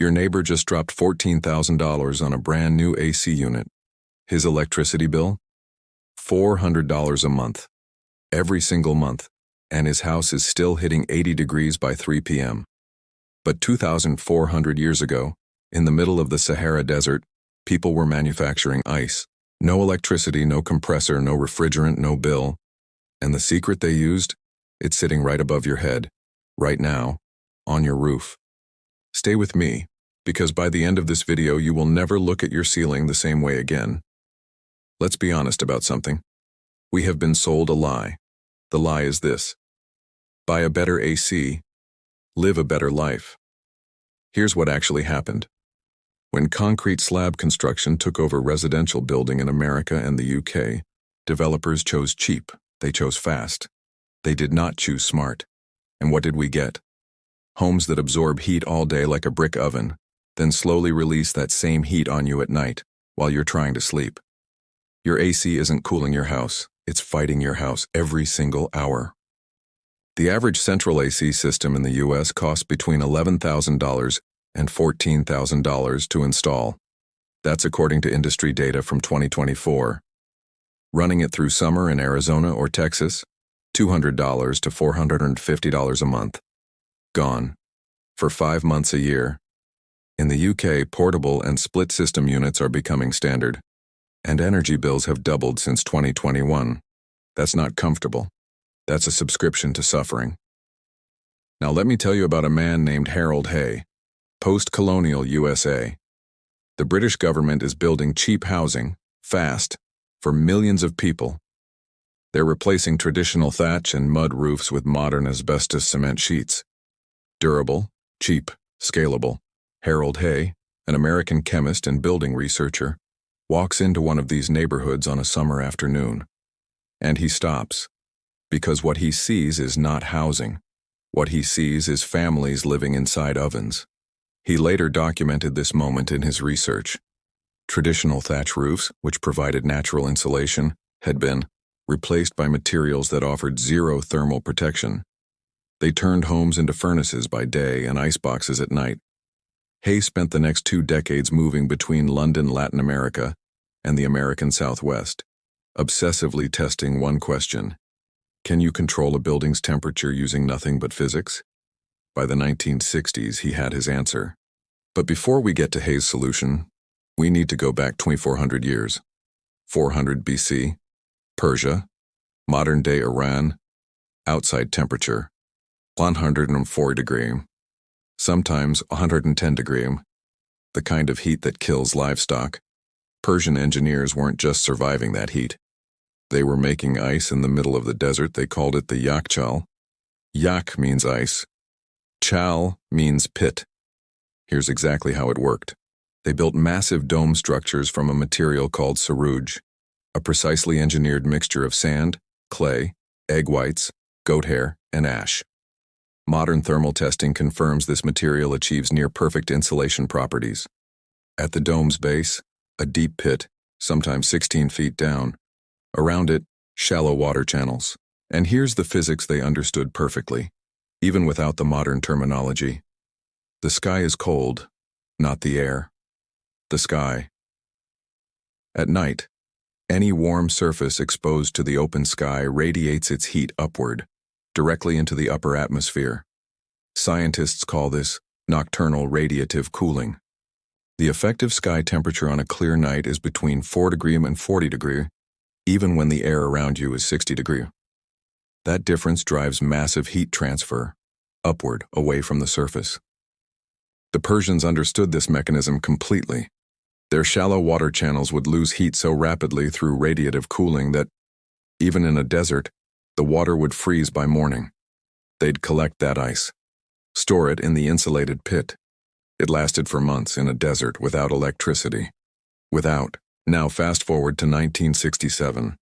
Your neighbor just dropped $14,000 on a brand new AC unit. His electricity bill? $400 a month. Every single month. And his house is still hitting 80 degrees by 3 p.m. But 2,400 years ago, in the middle of the Sahara Desert, people were manufacturing ice. No electricity, no compressor, no refrigerant, no bill. And the secret they used? It's sitting right above your head, right now, on your roof. Stay with me, because by the end of this video you will never look at your ceiling the same way again. Let's be honest about something. We have been sold a lie. The lie is this: buy a better AC, live a better life. Here's what actually happened. When concrete slab construction took over residential building in America and the UK, developers chose cheap, they chose fast. They did not choose smart. And what did we get? Homes that absorb heat all day like a brick oven, then slowly release that same heat on you at night while you're trying to sleep. Your AC isn't cooling your house, it's fighting your house every single hour. The average central AC system in the US costs between $11,000 and $14,000 to install. That's according to industry data from 2024. Running it through summer in Arizona or Texas, $200 to $450 a month. Gone. For 5 months a year. In the UK, portable and split system units are becoming standard, and energy bills have doubled since 2021. That's not comfortable. That's a subscription to suffering. Now let me tell you about a man named Harold Hay, post-colonial USA. The British government is building cheap housing, fast, for millions of people. They're replacing traditional thatch and mud roofs with modern asbestos cement sheets. Durable, cheap, scalable. Harold Hay, an American chemist and building researcher, walks into one of these neighborhoods on a summer afternoon. And he stops, because what he sees is not housing. What he sees is families living inside ovens. He later documented this moment in his research. Traditional thatch roofs, which provided natural insulation, had been replaced by materials that offered zero thermal protection. They turned homes into furnaces by day and iceboxes at night. Hay spent the next 2 decades moving between London, Latin America, and the American Southwest, obsessively testing one question: can you control a building's temperature using nothing but physics? By the 1960s, he had his answer. But before we get to Hay's solution, we need to go back 2,400 years. 400 BC, Persia, modern-day Iran, outside temperature, 104 degree, sometimes 110 degree, the kind of heat that kills livestock. Persian engineers weren't just surviving that heat. They were making ice in the middle of the desert. They called it the yakchal. Yak means ice. Chal means pit. Here's exactly how it worked. They built massive dome structures from a material called sarouj, a precisely engineered mixture of sand, clay, egg whites, goat hair, and ash. Modern thermal testing confirms this material achieves near-perfect insulation properties. At the dome's base, a deep pit, sometimes 16 feet down. Around it, shallow water channels. And here's the physics they understood perfectly, even without the modern terminology. The sky is cold, not the air. The sky. At night, any warm surface exposed to the open sky radiates its heat upward, directly into the upper atmosphere. Scientists call this nocturnal radiative cooling. The effective sky temperature on a clear night is between 4 degree and 40 degree, even when the air around you is 60 degree. That difference drives massive heat transfer, upward, away from the surface. The Persians understood this mechanism completely. Their shallow water channels would lose heat so rapidly through radiative cooling that, even in a desert, the water would freeze by morning. They'd collect that ice, store it in the insulated pit. It lasted for months in a desert without electricity. Now fast forward to 1967.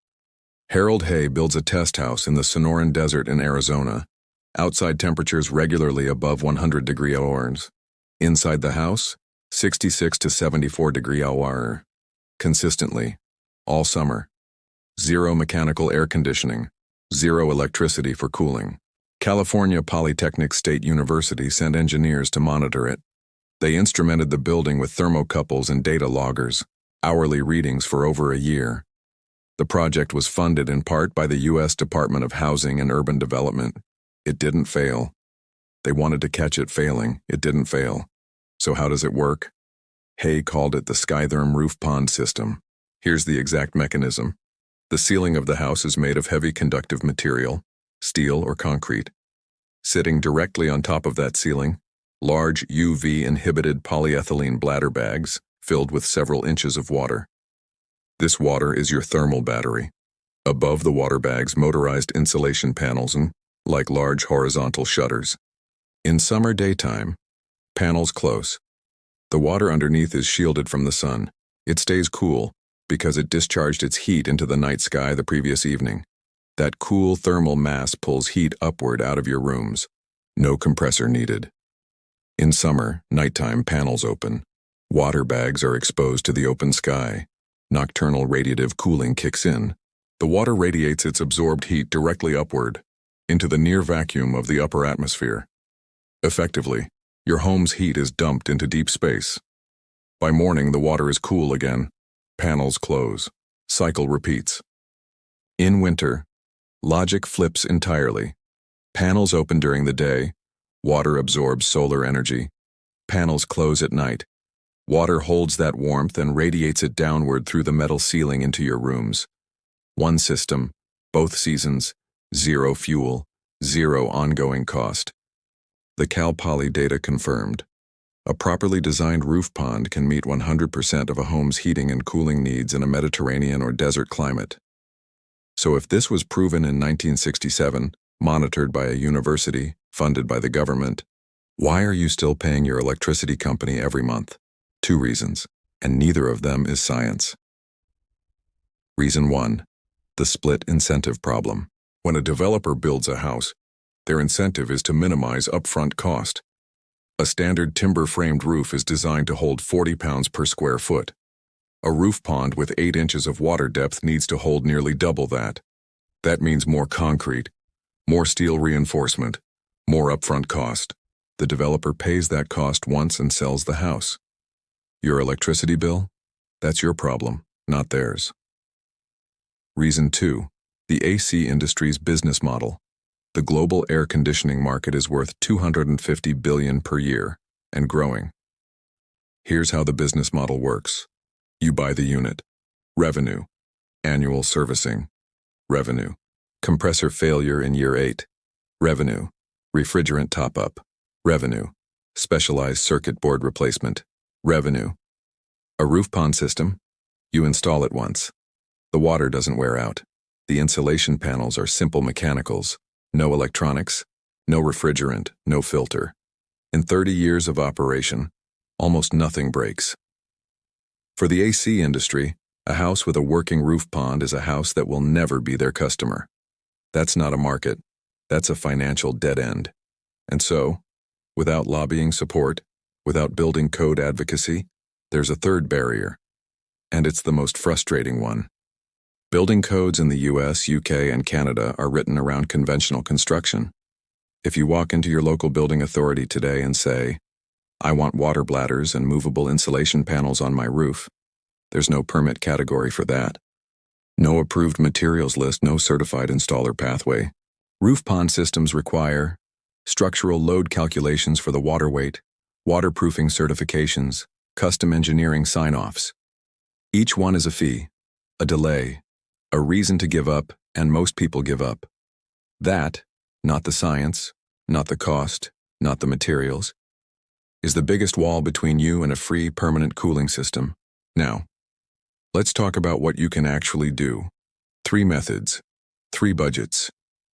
Harold Hay builds a test house in the Sonoran Desert in Arizona. Outside temperatures regularly above 100 degree hours. Inside the house, 66 to 74 degree hour. Consistently, all summer. Zero mechanical air conditioning, zero electricity for cooling. California Polytechnic State University sent engineers to monitor it. They instrumented the building with thermocouples and data loggers, hourly readings for over a year. The project was funded in part by the U.S. Department of Housing and Urban Development. It didn't fail. They wanted to catch it failing. It didn't fail. So how does it work? Hay called it the Skytherm roof pond system. Here's the exact mechanism. The ceiling of the house is made of heavy conductive material, steel or concrete. Sitting directly on top of that ceiling, large UV-inhibited polyethylene bladder bags filled with several inches of water. This water is your thermal battery. Above the water bags, motorized insulation panels and like large horizontal shutters. In summer daytime, panels close. The water underneath is shielded from the sun. It stays cool because it discharged its heat into the night sky the previous evening. That cool thermal mass pulls heat upward out of your rooms. No compressor needed. In summer, nighttime panels open. Water bags are exposed to the open sky. Nocturnal radiative cooling kicks in. The water radiates its absorbed heat directly upward, into the near vacuum of the upper atmosphere. Effectively, your home's heat is dumped into deep space. By morning, the water is cool again. Panels close. Cycle repeats. In winter, logic flips entirely. Panels open during the day. Water absorbs solar energy. Panels close at night. Water holds that warmth and radiates it downward through the metal ceiling into your rooms. One system, both seasons, zero fuel, zero ongoing cost. The Cal Poly data confirmed. A properly designed roof pond can meet 100% of a home's heating and cooling needs in a Mediterranean or desert climate. So if this was proven in 1967, monitored by a university, funded by the government, why are you still paying your electricity company every month? 2 reasons, and neither of them is science. Reason 1. The split incentive problem. When a developer builds a house, their incentive is to minimize upfront cost. A standard timber-framed roof is designed to hold 40 pounds per square foot. A roof pond with 8 inches of water depth needs to hold nearly double that. That means more concrete, more steel reinforcement, more upfront cost. The developer pays that cost once and sells the house. Your electricity bill? That's your problem, not theirs. Reason 2. The AC industry's business model. The global air conditioning market is worth $250 billion per year, and growing. Here's how the business model works. You buy the unit. Revenue. Annual servicing. Revenue. Compressor failure in year 8. Revenue. Refrigerant top-up. Revenue. Specialized circuit board replacement. Revenue. A roof pond system. You install it once. The water doesn't wear out. The insulation panels are simple mechanicals. No electronics, no refrigerant, no filter. In 30 years of operation, almost nothing breaks. For the AC industry, a house with a working roof pond is a house that will never be their customer. That's not a market. That's a financial dead end. And so, without lobbying support, without building code advocacy, there's a third barrier. And it's the most frustrating one. Building codes in the US, UK, and Canada are written around conventional construction. If you walk into your local building authority today and say, "I want water bladders and movable insulation panels on my roof," there's no permit category for that. No approved materials list, no certified installer pathway. Roof pond systems require structural load calculations for the water weight, waterproofing certifications, custom engineering sign-offs. Each one is a fee, a delay, a reason to give up, and most people give up. That, not the science, not the cost, not the materials, is the biggest wall between you and a free permanent cooling system. Now, let's talk about what you can actually do. 3 methods, 3 budgets.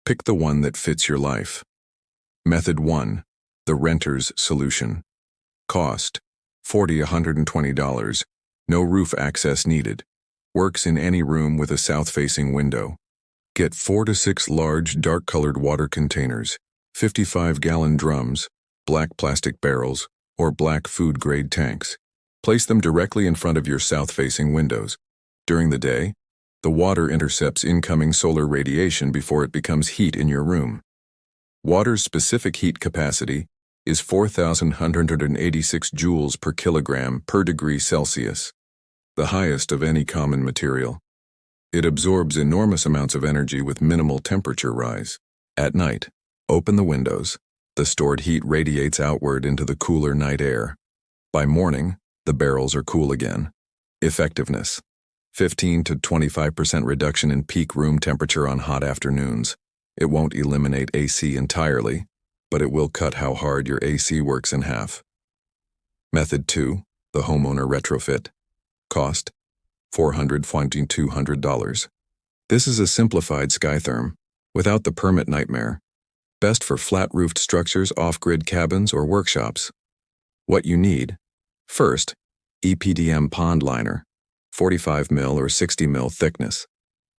Pick the one that fits your life. Method 1, the renter's solution. Cost, $40–120, no roof access needed. Works in any room with a south-facing window. Get 4 to 6 large, dark-colored water containers, 55-gallon drums, black plastic barrels, or black food-grade tanks. Place them directly in front of your south-facing windows. During the day, the water intercepts incoming solar radiation before it becomes heat in your room. Water's specific heat capacity is 4,186 joules per kilogram per degree Celsius, the highest of any common material. It absorbs enormous amounts of energy with minimal temperature rise. At night, open the windows. The stored heat radiates outward into the cooler night air. By morning, the barrels are cool again. Effectiveness: 15 to 25% reduction in peak room temperature on hot afternoons. It won't eliminate AC entirely, but it will cut how hard your AC works in half. Method 2, the homeowner retrofit. Cost: $400–200. This is a simplified Skytherm, without the permit nightmare. Best for flat-roofed structures, off-grid cabins, or workshops. What you need: first, EPDM pond liner, 45 ml or 60 ml thickness.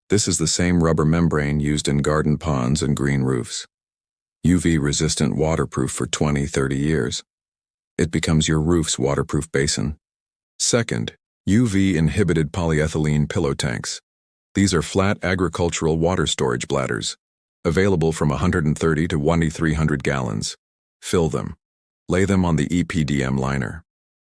This is the same rubber membrane used in garden ponds and green roofs. UV-resistant, waterproof for 20–30 years. It becomes your roof's waterproof basin. Second, UV-inhibited polyethylene pillow tanks. These are flat agricultural water storage bladders, available from 130 to 1,300 gallons. Fill them. Lay them on the EPDM liner.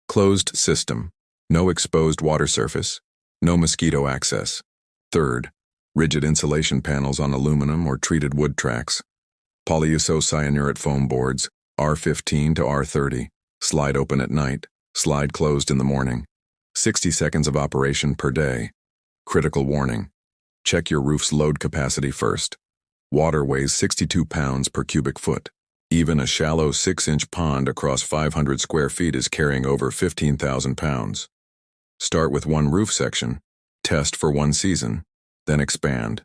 Closed system. No exposed water surface. No mosquito access. Third, rigid insulation panels on aluminum or treated wood tracks. Polyisocyanurate foam boards, R15 to R30. Slide open at night. Slide closed in the morning. 60 seconds of operation per day. Critical warning: check your roof's load capacity first. Water weighs 62 pounds per cubic foot. Even a shallow 6-inch pond across 500 square feet is carrying over 15,000 pounds. Start with one roof section, test for 1 season, then expand.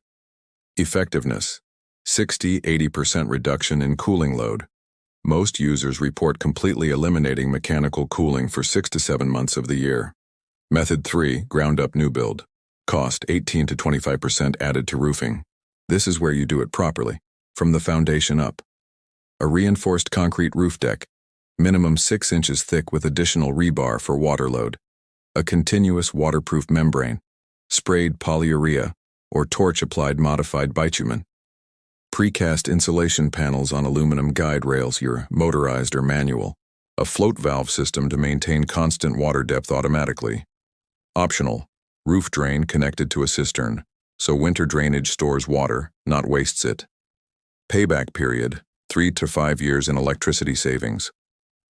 Effectiveness: 60–80% reduction in cooling load. Most users report completely eliminating mechanical cooling for 6 to 7 months of the year. Method 3, ground-up new build. Cost: 18 to 25% added to roofing. This is where you do it properly, from the foundation up. A reinforced concrete roof deck, minimum 6 inches thick with additional rebar for water load. A continuous waterproof membrane, sprayed polyurea, or torch-applied modified bitumen. Precast insulation panels on aluminum guide rails, your motorized or manual. A float valve system to maintain constant water depth automatically. Optional: roof drain connected to a cistern, so winter drainage stores water, not wastes it. Payback period: 3 to 5 years in electricity savings.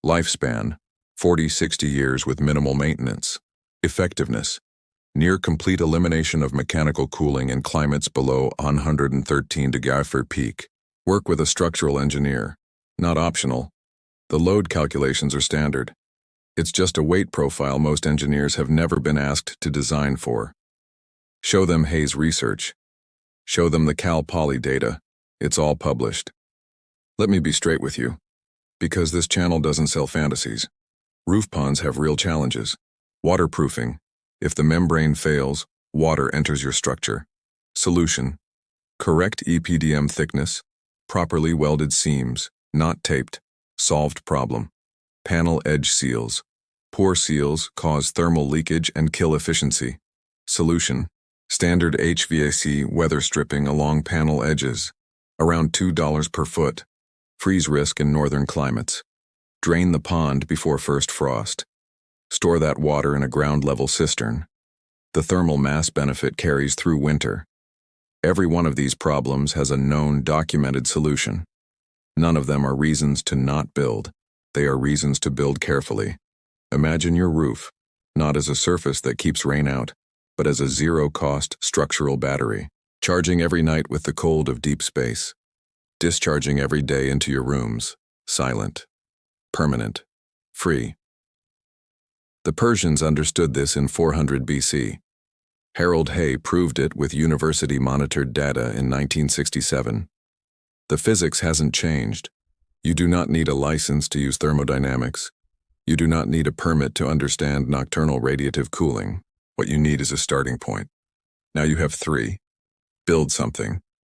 Lifespan: 40–60 years with minimal maintenance. Effectiveness: near complete elimination of mechanical cooling in climates below 113 degrees for peak. Work with a structural engineer. Not optional. The load calculations are standard. It's just a weight profile most engineers have never been asked to design for. Show them Hayes research. Show them the Cal Poly data. It's all published. Let me be straight with you, because this channel doesn't sell fantasies. Roof ponds have real challenges. Waterproofing: if the membrane fails, water enters your structure. Solution: correct EPDM thickness, properly welded seams, not taped. Solved problem. Panel edge seals. Poor seals cause thermal leakage and kill efficiency. Solution: standard HVAC weather stripping along panel edges. Around $2 per foot. Freeze risk in northern climates. Drain the pond before first frost. Store that water in a ground-level cistern. The thermal mass benefit carries through winter. Every one of these problems has a known, documented solution. None of them are reasons to not build. They are reasons to build carefully. Imagine your roof, not as a surface that keeps rain out, but as a zero-cost structural battery, charging every night with the cold of deep space, discharging every day into your rooms, silent, permanent, free. The Persians understood this in 400 BC. Harold Hay proved it with university-monitored data in 1967. The physics hasn't changed. You do not need a license to use thermodynamics. You do not need a permit to understand nocturnal radiative cooling. What you need is a starting point. Now you have 3. Build something.